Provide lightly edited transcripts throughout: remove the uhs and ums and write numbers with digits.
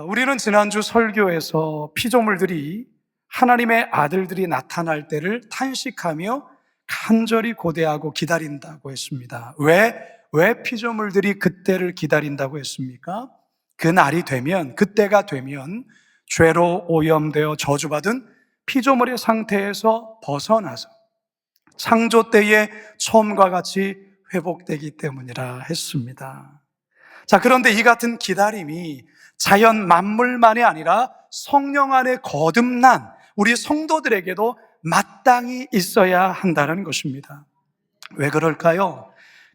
우리는 지난주 설교에서 피조물들이 하나님의 아들들이 나타날 때를 탄식하며 간절히 고대하고 기다린다고 했습니다. 왜 피조물들이 그때를 기다린다고 했습니까? 그 날이 되면, 그때가 되면 죄로 오염되어 저주받은 피조물의 상태에서 벗어나서 창조 때의 처음과 같이 회복되기 때문이라 했습니다. 자, 그런데 이 같은 기다림이 자연 만물만이 아니라 성령 안에 거듭난 우리 성도들에게도 마땅히 있어야 한다는 것입니다. 왜 그럴까요?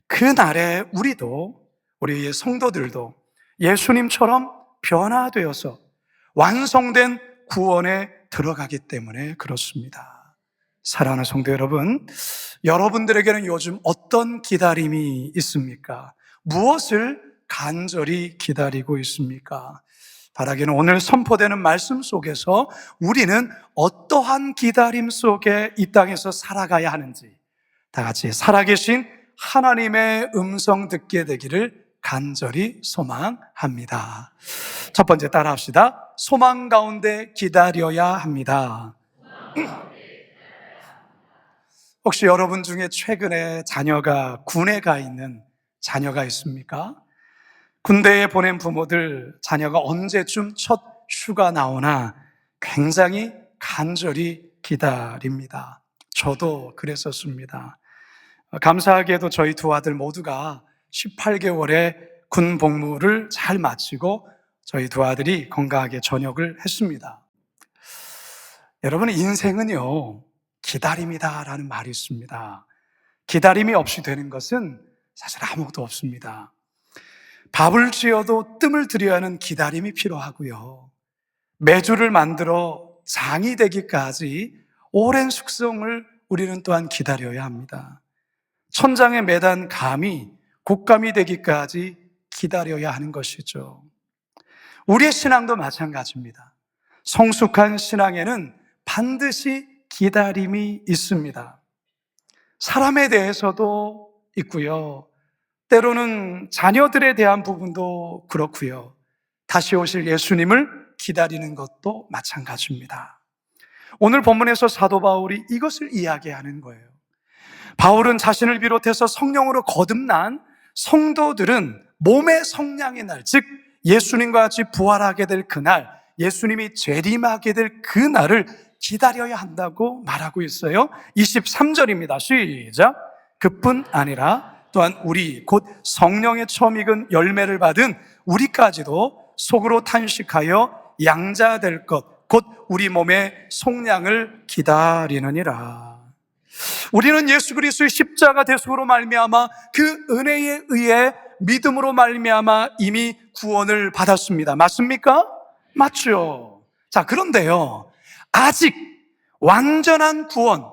그날에 우리 성도들도 예수님처럼 변화되어서 완성된 구원에 들어가기 때문에 그렇습니다. 사랑하는 성도 여러분, 여러분들에게는 요즘 어떤 기다림이 있습니까? 무엇을 간절히 기다리고 있습니까? 바라기는 오늘 선포되는 말씀 속에서 우리는 어떠한 기다림 속에 이 땅에서 살아가야 하는지 다 같이 살아계신 하나님의 음성 듣게 되기를 간절히 소망합니다. 첫 번째 따라합시다. 소망 가운데 기다려야 합니다. 혹시 여러분 중에 최근에 자녀가 군에 가 있는 자녀가 있습니까? 군대에 보낸 부모들, 자녀가 언제쯤 첫 휴가 나오나 굉장히 간절히 기다립니다. 저도 그랬었습니다. 감사하게도 저희 두 아들 모두가 18개월의 군 복무를 잘 마치고 저희 두 아들이 건강하게 전역을 했습니다. 여러분, 인생은요, 기다림이다라는 말이 있습니다. 기다림이 없이 되는 것은 사실 아무것도 없습니다. 밥을 지어도 뜸을 들여야 하는 기다림이 필요하고요. 메주를 만들어 장이 되기까지 오랜 숙성을 우리는 또한 기다려야 합니다. 천장에 매단 감이 곶감이 되기까지 기다려야 하는 것이죠. 우리의 신앙도 마찬가지입니다. 성숙한 신앙에는 반드시 기다림이 있습니다. 사람에 대해서도 있고요. 때로는 자녀들에 대한 부분도 그렇고요. 다시 오실 예수님을 기다리는 것도 마찬가지입니다. 오늘 본문에서 사도 바울이 이것을 이야기하는 거예요. 바울은 자신을 비롯해서 성령으로 거듭난 성도들은 몸의 성량의 날, 즉 예수님과 같이 부활하게 될 그날, 예수님이 재림하게 될 그날을 기다려야 한다고 말하고 있어요. 23절입니다. 시작. 그뿐 아니라 또한 우리 곧 성령의 처음 익은 열매를 받은 우리까지도 속으로 탄식하여 양자될 것, 곧 우리 몸의 속량을 기다리느니라. 우리는 예수 그리스도의 십자가 대속으로 말미암아 그 은혜에 의해 믿음으로 말미암아 이미 구원을 받았습니다. 맞습니까? 맞죠. 자, 그런데요, 아직 완전한 구원,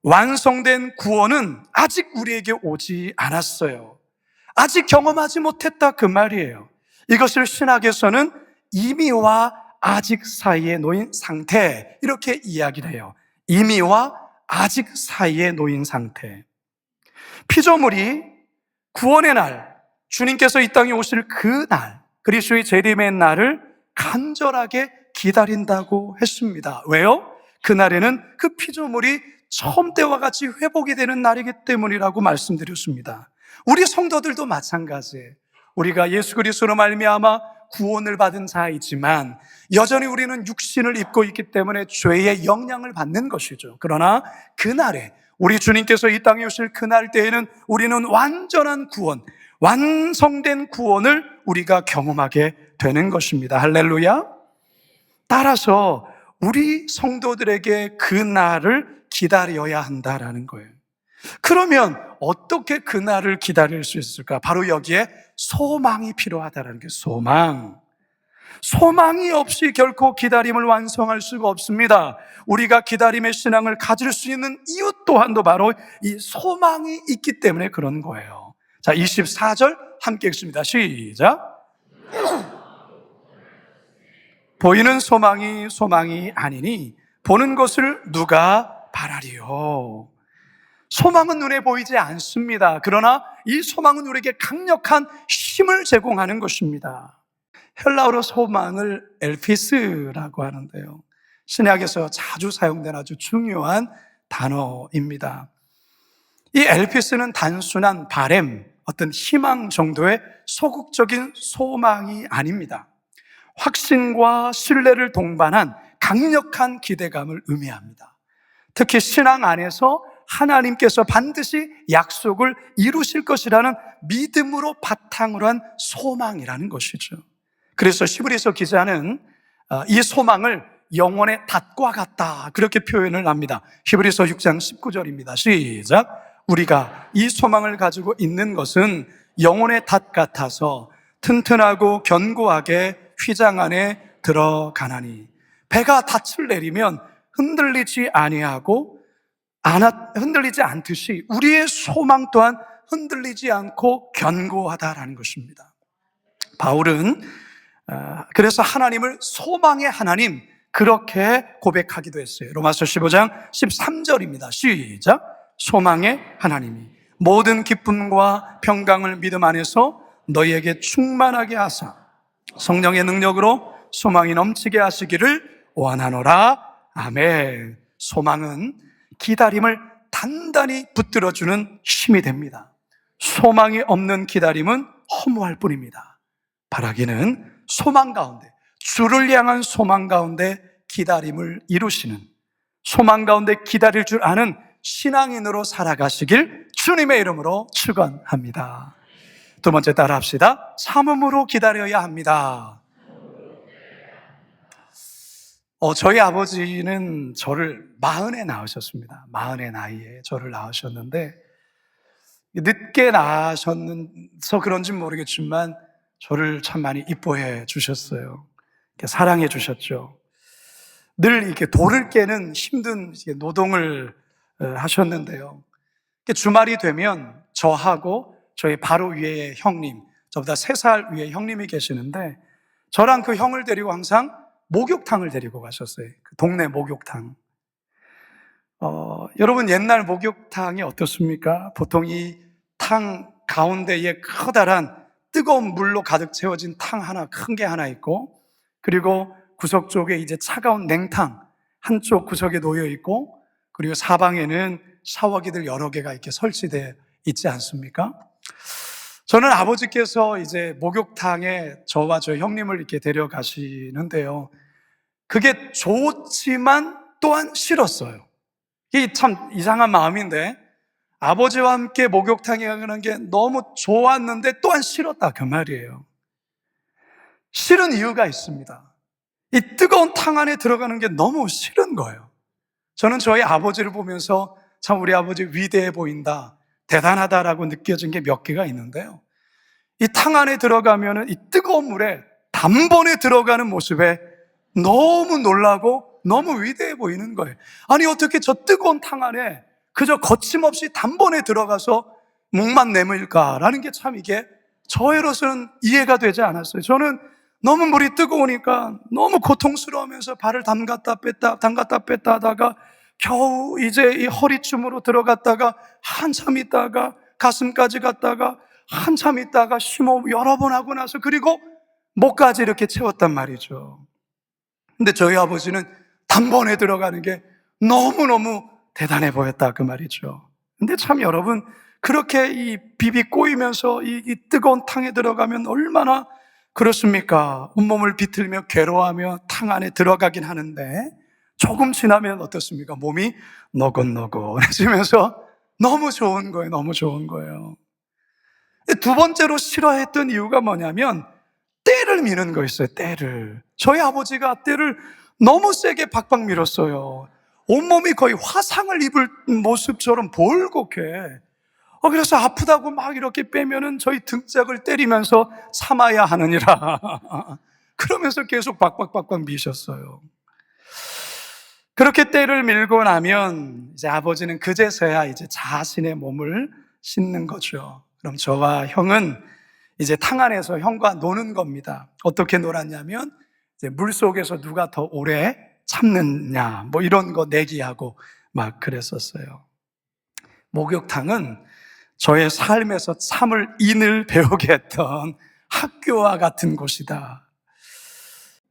완성된 구원은 아직 우리에게 오지 않았어요. 아직 경험하지 못했다 그 말이에요. 이것을 신학에서는 이미와 아직 사이에 놓인 상태, 이렇게 이야기를 해요. 이미와 아직 사이에 놓인 상태. 피조물이 구원의 날, 주님께서 이 땅에 오실 그 날, 그리스도의 재림의 날을 간절하게 기다린다고 했습니다. 왜요? 그날에는 그 피조물이 처음 때와 같이 회복이 되는 날이기 때문이라고 말씀드렸습니다. 우리 성도들도 마찬가지예요. 우리가 예수 그리스도로 말미암아 구원을 받은 자이지만 여전히 우리는 육신을 입고 있기 때문에 죄의 영향을 받는 것이죠. 그러나 그날에 우리 주님께서 이 땅에 오실 그날 때에는 우리는 완전한 구원, 완성된 구원을 우리가 경험하게 되는 것입니다. 할렐루야. 따라서 우리 성도들에게 그날을 기다려야 한다라는 거예요. 그러면 어떻게 그날을 기다릴 수 있을까? 바로 여기에 소망이 필요하다는 게 소망이 없이 결코 기다림을 완성할 수가 없습니다. 우리가 기다림의 신앙을 가질 수 있는 이유 또한도 바로 이 소망이 있기 때문에 그런 거예요. 자, 24절 함께 읽습니다. 시작. 보이는 소망이 아니니 보는 것을 누가 바라리요. 소망은 눈에 보이지 않습니다. 그러나 이 소망은 우리에게 강력한 힘을 제공하는 것입니다. 헬라어로 소망을 엘피스라고 하는데요. 신약에서 자주 사용된 아주 중요한 단어입니다. 이 엘피스는 단순한 바램, 어떤 희망 정도의 소극적인 소망이 아닙니다. 확신과 신뢰를 동반한 강력한 기대감을 의미합니다. 특히 신앙 안에서 하나님께서 반드시 약속을 이루실 것이라는 믿음으로 바탕으로 한 소망이라는 것이죠. 그래서 히브리서 기자는 이 소망을 영혼의 닷과 같다, 그렇게 표현을 합니다. 히브리서 6장 19절입니다. 시작. 우리가 이 소망을 가지고 있는 것은 영혼의 닷 같아서 튼튼하고 견고하게 휘장 안에 들어가나니, 배가 닻을 내리면 흔들리지 아니하고 흔들리지 않듯이 우리의 소망 또한 흔들리지 않고 견고하다라는 것입니다. 바울은 그래서 하나님을 소망의 하나님, 그렇게 고백하기도 했어요. 로마서 15장 13절입니다. 시작. 소망의 하나님이 모든 기쁨과 평강을 믿음 안에서 너희에게 충만하게 하사 성령의 능력으로 소망이 넘치게 하시기를 원하노라. 아멘. 소망은 기다림을 단단히 붙들어주는 힘이 됩니다. 소망이 없는 기다림은 허무할 뿐입니다. 바라기는 소망 가운데, 주를 향한 소망 가운데 기다림을 이루시는, 소망 가운데 기다릴 줄 아는 신앙인으로 살아가시길 주님의 이름으로 축원합니다. 두 번째 따라 합시다. 참음으로 기다려야 합니다. 저희 아버지는 저를 40에 낳으셨습니다. 40의 나이에 저를 낳으셨는데, 늦게 낳으셔서 그런지 모르겠지만 저를 참 많이 이뻐해 주셨어요. 사랑해 주셨죠. 늘 이렇게 돌을 깨는 힘든 노동을 하셨는데요. 주말이 되면 저하고 저희 바로 위에 형님, 저보다 3살 위에 형님이 계시는데, 저랑 그 형을 데리고 항상 목욕탕을 데리고 가셨어요. 그 동네 목욕탕. 여러분, 옛날 목욕탕이 어떻습니까? 보통 이 탕 가운데에 커다란 뜨거운 물로 가득 채워진 탕 하나, 큰 게 하나 있고, 그리고 구석 쪽에 이제 차가운 냉탕 한쪽 구석에 놓여 있고, 그리고 사방에는 샤워기들 여러 개가 이렇게 설치되어 있지 않습니까? 저는 아버지께서 이제 목욕탕에 저와 저 형님을 이렇게 데려가시는데요. 그게 좋지만 또한 싫었어요. 이게 참 이상한 마음인데, 아버지와 함께 목욕탕에 가는 게 너무 좋았는데 또한 싫었다, 그 말이에요. 싫은 이유가 있습니다. 이 뜨거운 탕 안에 들어가는 게 너무 싫은 거예요. 저는 저희 아버지를 보면서 참 우리 아버지 위대해 보인다, 대단하다라고 느껴진 게 몇 개가 있는데요. 이 탕 안에 들어가면 이 뜨거운 물에 단번에 들어가는 모습에 너무 놀라고 너무 위대해 보이는 거예요. 아니, 어떻게 저 뜨거운 탕 안에 그저 거침없이 단번에 들어가서 목만 내밀까라는 게 참 이게 저희로서는 이해가 되지 않았어요. 저는 너무 물이 뜨거우니까 너무 고통스러우면서 발을 담갔다 뺐다 하다가 겨우 이제 이 허리춤으로 들어갔다가 한참 있다가 가슴까지 갔다가 한참 있다가 심호흡 여러 번 하고 나서 그리고 목까지 이렇게 채웠단 말이죠. 근데 저희 아버지는 단번에 들어가는 게 너무너무 대단해 보였다, 그 말이죠. 근데 참 여러분, 그렇게 이 비비 꼬이면서 이 뜨거운 탕에 들어가면 얼마나 그렇습니까? 온몸을 비틀며 괴로워하며 탕 안에 들어가긴 하는데, 조금 지나면 어떻습니까? 몸이 너곤너곤해지면서 너무 좋은 거예요. 너무 좋은 거예요. 두 번째로 싫어했던 이유가 뭐냐면 때를 미는 거였어요. 때를. 저희 아버지가 때를 너무 세게 박박 밀었어요. 온몸이 거의 화상을 입을 모습처럼 볼곡해. 그래서 아프다고 막 이렇게 빼면은 저희 등짝을 때리면서 참아야 하느니라. 그러면서 계속 박박박박 미셨어요. 그렇게 때를 밀고 나면 이제 아버지는 그제서야 이제 자신의 몸을 씻는 거죠. 그럼 저와 형은 이제 탕 안에서 형과 노는 겁니다. 어떻게 놀았냐면 이제 물 속에서 누가 더 오래 참느냐, 뭐 이런 거 내기하고 막 그랬었어요. 목욕탕은 저의 삶에서 참을 인을 배우게 했던 학교와 같은 곳이다.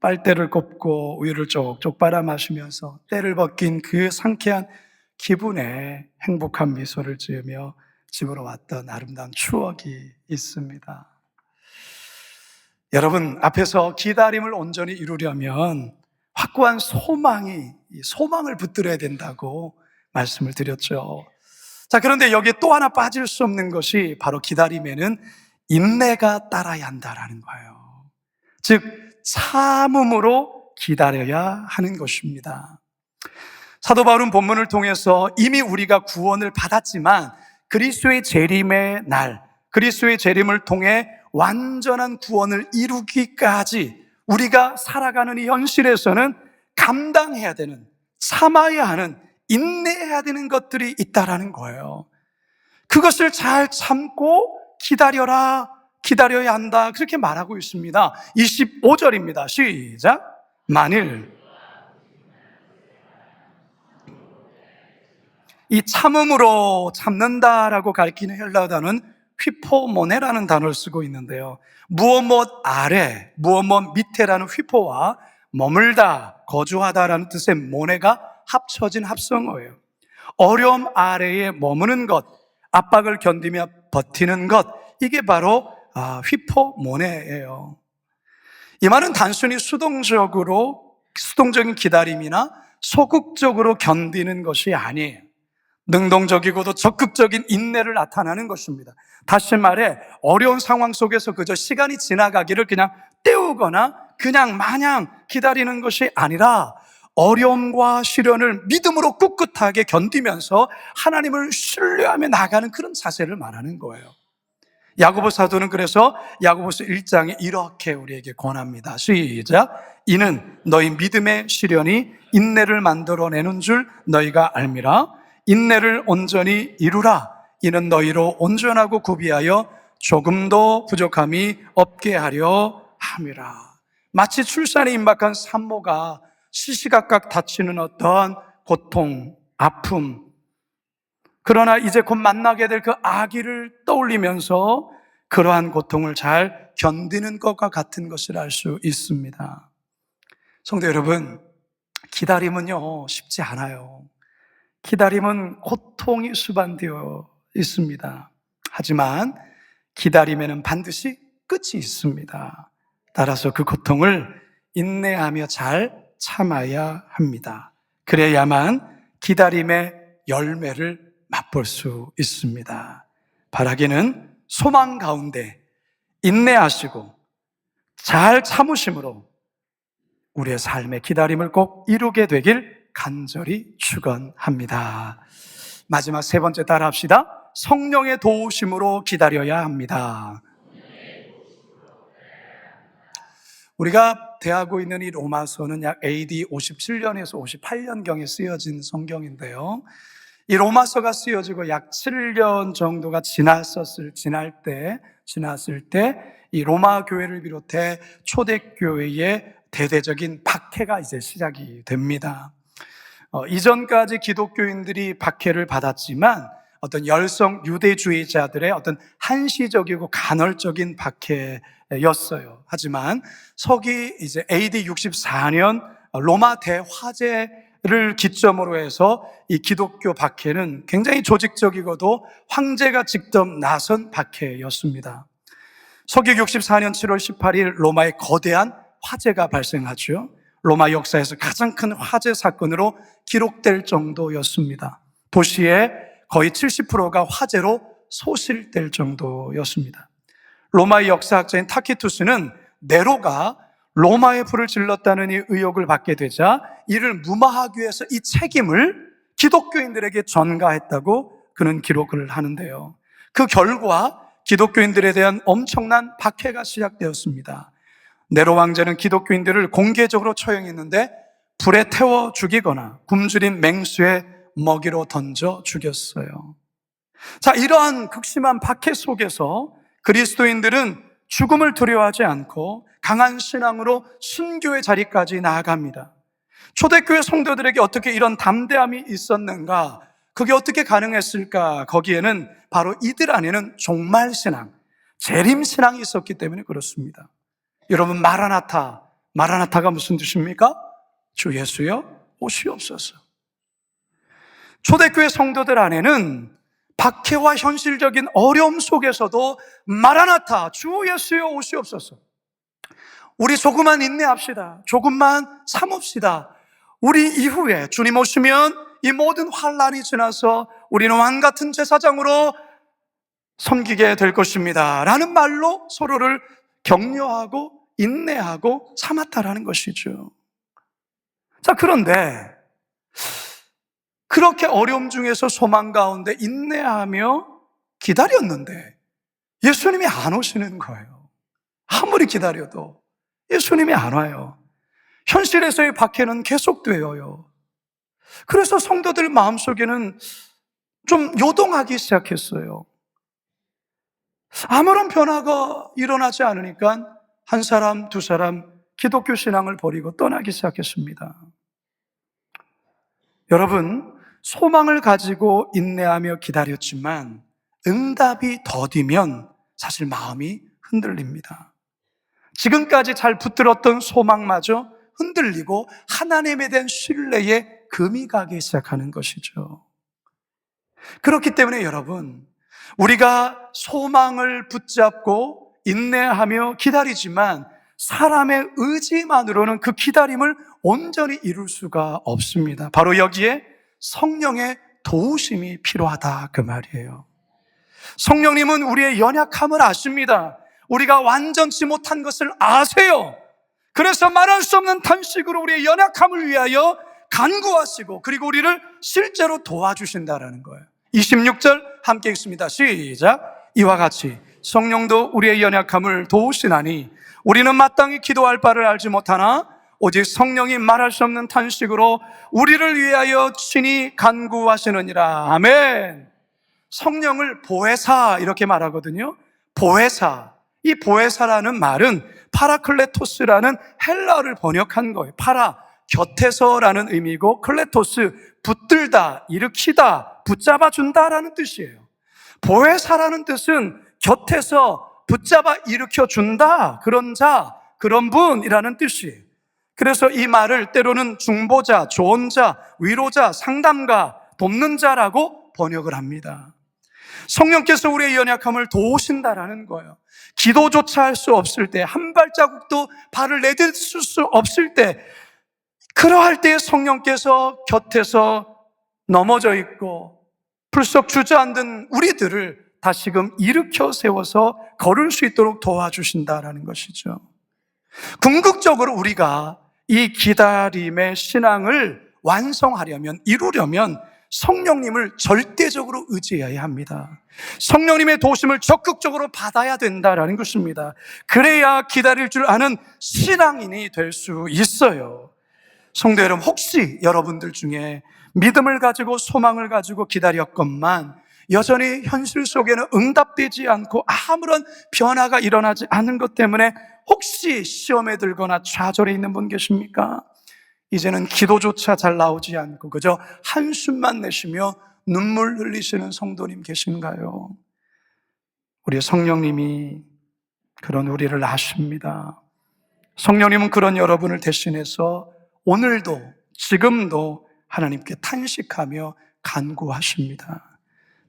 빨대를 꼽고 우유를 쪽쪽 빨아 마시면서 때를 벗긴 그 상쾌한 기분에 행복한 미소를 지으며 집으로 왔던 아름다운 추억이 있습니다. 여러분, 앞에서 기다림을 온전히 이루려면 확고한 소망을 붙들어야 된다고 말씀을 드렸죠. 자, 그런데 여기에 또 하나 빠질 수 없는 것이 바로 기다림에는 인내가 따라야 한다라는 거예요. 즉, 참음으로 기다려야 하는 것입니다. 사도 바울은 본문을 통해서 이미 우리가 구원을 받았지만 그리스도의 재림의 날, 그리스도의 재림을 통해 완전한 구원을 이루기까지 우리가 살아가는 이 현실에서는 감당해야 되는, 참아야 하는, 인내해야 되는 것들이 있다라는 거예요. 그것을 잘 참고 기다려야 한다, 그렇게 말하고 있습니다. 25절입니다. 시작. 만일 이 참음으로 참는다라고 가리키는 헬라어 단어는 휘포모네라는 단어를 쓰고 있는데요. 무엇 아래, 무엇 밑에라는 휘포와 머물다, 거주하다라는 뜻의 모네가 합쳐진 합성어예요. 어려움 아래에 머무는 것, 압박을 견디며 버티는 것, 이게 바로 휘포모네예요. 이 말은 단순히 수동적인 기다림이나 소극적으로 견디는 것이 아니에요. 능동적이고도 적극적인 인내를 나타나는 것입니다. 다시 말해 어려운 상황 속에서 그저 시간이 지나가기를 그냥 때우거나 그냥 마냥 기다리는 것이 아니라 어려움과 시련을 믿음으로 꿋꿋하게 견디면서 하나님을 신뢰하며 나가는 그런 자세를 말하는 거예요. 야고보 사도는 그래서 야고보서 1장에 이렇게 우리에게 권합니다. 시작. 이는 너희 믿음의 시련이 인내를 만들어내는 줄 너희가 알미라. 인내를 온전히 이루라. 이는 너희로 온전하고 구비하여 조금도 부족함이 없게 하려 함이라. 마치 출산에 임박한 산모가 시시각각 다치는 어떤 고통, 아픔, 그러나 이제 곧 만나게 될 그 아기를 떠올리면서 그러한 고통을 잘 견디는 것과 같은 것을 알 수 있습니다. 성도 여러분, 기다림은요 쉽지 않아요. 기다림은 고통이 수반되어 있습니다. 하지만 기다림에는 반드시 끝이 있습니다. 따라서 그 고통을 인내하며 잘 참아야 합니다. 그래야만 기다림의 열매를 맛볼 수 있습니다. 바라기는 소망 가운데 인내하시고 잘 참으심으로 우리의 삶의 기다림을 꼭 이루게 되길 간절히 축원합니다. 마지막 세 번째 따라 합시다. 성령의 도우심으로 기다려야 합니다. 우리가 대하고 있는 이 로마서는 약 AD 57년에서 58년경에 쓰여진 성경인데요. 이 로마서가 쓰여지고 약 7년 정도가 지났을 때 이 로마 교회를 비롯해 초대교회의 대대적인 박해가 이제 시작이 됩니다. 이전까지 기독교인들이 박해를 받았지만 어떤 열성 유대주의자들의 어떤 한시적이고 간헐적인 박해였어요. 하지만 서기 이제 AD 64년 로마 대화재를 기점으로 해서 이 기독교 박해는 굉장히 조직적이고도 황제가 직접 나선 박해였습니다. 서기 64년 7월 18일 로마에 거대한 화재가 발생하죠. 로마 역사에서 가장 큰 화재 사건으로 기록될 정도였습니다. 도시의 거의 70%가 화재로 소실될 정도였습니다. 로마의 역사학자인 타키투스는 네로가 로마에 불을 질렀다는 이 의혹을 받게 되자 이를 무마하기 위해서 이 책임을 기독교인들에게 전가했다고 그는 기록을 하는데요. 그 결과 기독교인들에 대한 엄청난 박해가 시작되었습니다. 네로 왕자는 기독교인들을 공개적으로 처형했는데 불에 태워 죽이거나 굶주린 맹수의 먹이로 던져 죽였어요. 자, 이러한 극심한 박해 속에서 그리스도인들은 죽음을 두려워하지 않고 강한 신앙으로 순교의 자리까지 나아갑니다. 초대교회 성도들에게 어떻게 이런 담대함이 있었는가? 그게 어떻게 가능했을까? 거기에는 바로 이들 안에는 종말신앙, 재림신앙이 있었기 때문에 그렇습니다. 여러분, 마라나타, 마라나타가 무슨 뜻입니까? 주 예수여 오시옵소서. 초대교회 성도들 안에는 박해와 현실적인 어려움 속에서도 마라나타, 주 예수여 오시옵소서. 우리 조금만 인내합시다. 조금만 참읍시다. 우리 이후에 주님 오시면 이 모든 환란이 지나서 우리는 왕같은 제사장으로 섬기게 될 것입니다 라는 말로 서로를 격려하고 인내하고 참았다라는 것이죠. 자, 그런데 그렇게 어려움 중에서 소망 가운데 인내하며 기다렸는데 예수님이 안 오시는 거예요. 아무리 기다려도 예수님이 안 와요. 현실에서의 박해는 계속돼요. 그래서 성도들 마음속에는 좀 요동하기 시작했어요. 아무런 변화가 일어나지 않으니까 한 사람, 두 사람 기독교 신앙을 버리고 떠나기 시작했습니다. 여러분, 소망을 가지고 인내하며 기다렸지만 응답이 더디면 사실 마음이 흔들립니다. 지금까지 잘 붙들었던 소망마저 흔들리고 하나님에 대한 신뢰에 금이 가기 시작하는 것이죠. 그렇기 때문에 여러분, 우리가 소망을 붙잡고 인내하며 기다리지만 사람의 의지만으로는 그 기다림을 온전히 이룰 수가 없습니다. 바로 여기에 성령의 도우심이 필요하다 그 말이에요. 성령님은 우리의 연약함을 아십니다. 우리가 완전치 못한 것을 아세요. 그래서 말할 수 없는 탄식으로 우리의 연약함을 위하여 간구하시고 그리고 우리를 실제로 도와주신다라는 거예요. 26절 함께 읽습니다. 시작. 이와 같이 성령도 우리의 연약함을 도우시나니 우리는 마땅히 기도할 바를 알지 못하나 오직 성령이 말할 수 없는 탄식으로 우리를 위하여 친히 간구하시느니라. 아멘. 성령을 보혜사 이렇게 말하거든요. 보혜사. 이 보혜사라는 말은 파라클레토스라는 헬라어를 번역한 거예요. 파라, 곁에서라는 의미고 클레토스, 붙들다, 일으키다, 붙잡아준다라는 뜻이에요. 보혜사라는 뜻은 곁에서 붙잡아 일으켜준다, 그런 자, 그런 분이라는 뜻이에요. 그래서 이 말을 때로는 중보자, 조언자, 위로자, 상담가, 돕는 자라고 번역을 합니다. 성령께서 우리의 연약함을 도우신다라는 거예요. 기도조차 할 수 없을 때, 한 발자국도 발을 내딛을 수 없을 때, 그러할 때 성령께서 곁에서 넘어져 있고 불쑥 주저앉은 우리들을 다시금 일으켜 세워서 걸을 수 있도록 도와주신다라는 것이죠. 궁극적으로 우리가 이 기다림의 신앙을 완성하려면, 이루려면 성령님을 절대적으로 의지해야 합니다. 성령님의 도심을 적극적으로 받아야 된다라는 것입니다. 그래야 기다릴 줄 아는 신앙인이 될 수 있어요. 성도 여러분, 혹시 여러분들 중에 믿음을 가지고 소망을 가지고 기다렸건만 여전히 현실 속에는 응답되지 않고 아무런 변화가 일어나지 않은 것 때문에 혹시 시험에 들거나 좌절해 있는 분 계십니까? 이제는 기도조차 잘 나오지 않고 그저 한숨만 내쉬며 눈물 흘리시는 성도님 계신가요? 우리 성령님이 그런 우리를 아십니다. 성령님은 그런 여러분을 대신해서 오늘도 지금도 하나님께 탄식하며 간구하십니다.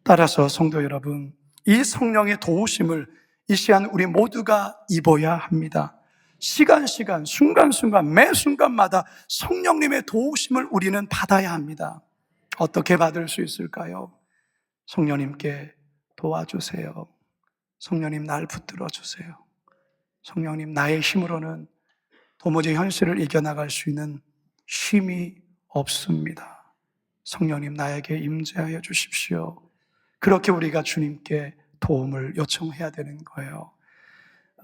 따라서 성도 여러분, 이 성령의 도우심을 이 시간 우리 모두가 입어야 합니다. 시간, 순간순간, 매 순간마다 성령님의 도우심을 우리는 받아야 합니다. 어떻게 받을 수 있을까요? 성령님께 도와주세요. 성령님 날 붙들어 주세요. 성령님 나의 힘으로는 도무지 현실을 이겨나갈 수 있는 힘이 없습니다. 성령님 나에게 임재하여 주십시오. 그렇게 우리가 주님께 도움을 요청해야 되는 거예요.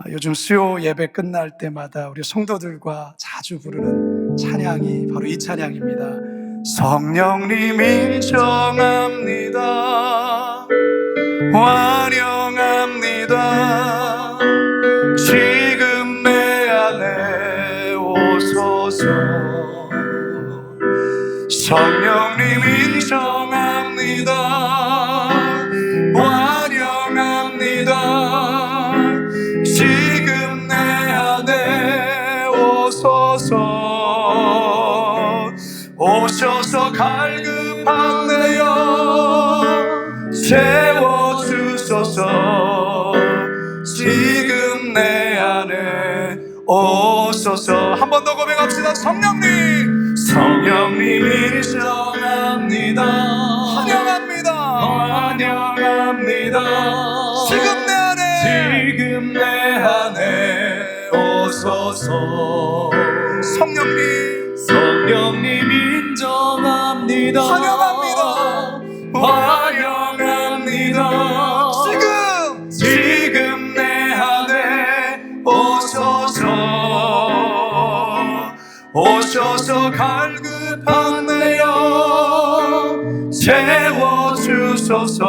요즘 수요 예배 끝날 때마다 우리 성도들과 자주 부르는 찬양이 바로 이 찬양입니다. 성령님 인정합니다. 환영합니다. 지금 내 안에 오소서. 성령님 인정합니다. 환영합니다. 지금 내 안에 오소서. 오소서. 오셔서 갈급한 내 영 채워주소서. 지금 내 안에 오소서. 한 번 더 고백합시다. 성령님, 성령님 인정합니다. 환영합니다. 환영합니다. 지금 내 안에 오소서. 성령님 인정합니다. 환영합니다. 환영합니다. 지금 내 안에 오셔서 갈급한 내 영 채워주소서.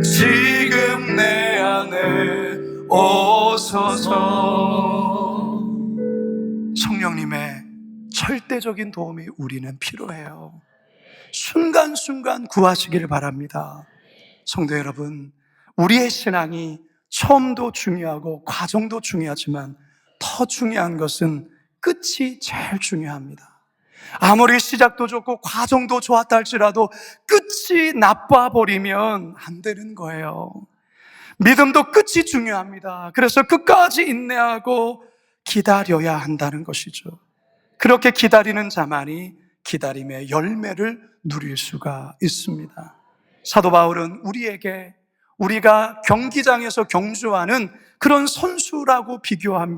지금 내 안에 오소서. 성령님의 절대적인 도움이 우리는 필요해요. 순간순간 구하시기를 바랍니다. 성도 여러분, 우리의 신앙이 처음도 중요하고 과정도 중요하지만 더 중요한 것은 끝이 제일 중요합니다. 아무리 시작도 좋고 과정도 좋았다 할지라도 끝이 나빠버리면 안 되는 거예요. 믿음도 끝이 중요합니다. 그래서 끝까지 인내하고 기다려야 한다는 것이죠. 그렇게 기다리는 자만이 기다림의 열매를 누릴 수가 있습니다. 사도 바울은 우리에게 우리가 경기장에서 경주하는 그런 선수라고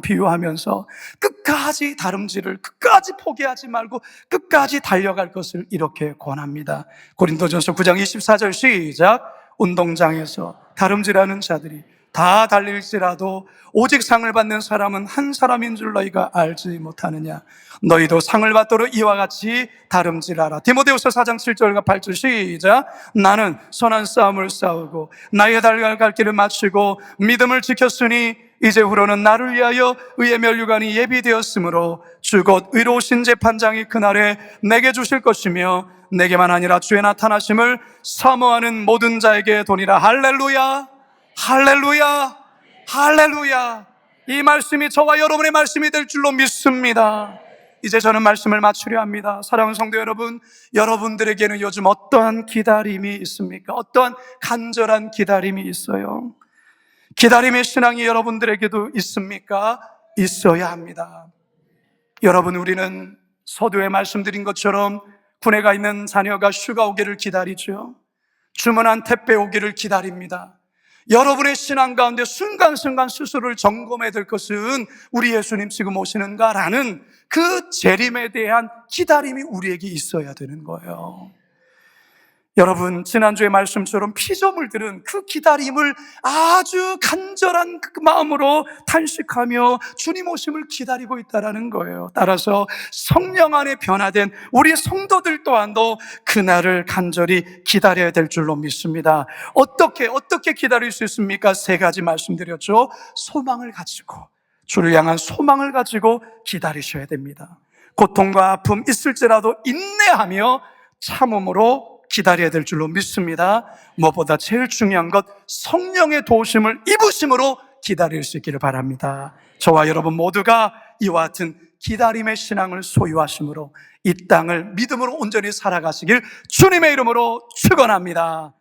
비유하면서 끝까지 다름질을 끝까지 포기하지 말고 끝까지 달려갈 것을 이렇게 권합니다. 고린도전서 9장 24절 시작. 운동장에서 다름질하는 자들이 다 달릴지라도 오직 상을 받는 사람은 한 사람인 줄 너희가 알지 못하느냐. 너희도 상을 받도록 이와 같이 다름질하라. 디모데후서 4장 7절과 8절 시작. 나는 선한 싸움을 싸우고 나의 달려갈 길을 마치고 믿음을 지켰으니 이제후로는 나를 위하여 의의 면류관이 예비되었으므로 주 곧 의로우신 재판장이 그날에 내게 주실 것이며 내게만 아니라 주의 나타나심을 사모하는 모든 자에게 도니라. 할렐루야, 할렐루야, 할렐루야. 이 말씀이 저와 여러분의 말씀이 될 줄로 믿습니다. 이제 저는 말씀을 마치려 합니다. 사랑하는 성도 여러분, 여러분들에게는 요즘 어떠한 기다림이 있습니까? 어떠한 간절한 기다림이 있어요? 기다림의 신앙이 여러분들에게도 있습니까? 있어야 합니다. 여러분, 우리는 서두에 말씀드린 것처럼 군에 가 있는 자녀가 휴가 오기를 기다리죠. 주문한 택배 오기를 기다립니다. 여러분의 신앙 가운데 순간순간 스스로를 점검해야 될 것은 우리 예수님 지금 오시는가라는 그 재림에 대한 기다림이 우리에게 있어야 되는 거예요. 여러분, 지난주의 말씀처럼 피조물 들은 그 기다림을 아주 간절한 그 마음으로 탄식하며 주님 오심을 기다리고 있다는 거예요. 따라서 성령 안에 변화된 우리 성도들 또한도 그날을 간절히 기다려야 될 줄로 믿습니다. 어떻게 기다릴 수 있습니까? 세 가지 말씀드렸죠. 소망을 가지고, 주를 향한 소망을 가지고 기다리셔야 됩니다. 고통과 아픔 있을지라도 인내하며 참음으로 기다려야 될 줄로 믿습니다. 무엇보다 제일 중요한 것, 성령의 도우심을 입으심으로 기다릴 수 있기를 바랍니다. 저와 여러분 모두가 이와 같은 기다림의 신앙을 소유하심으로 이 땅을 믿음으로 온전히 살아가시길 주님의 이름으로 축원합니다.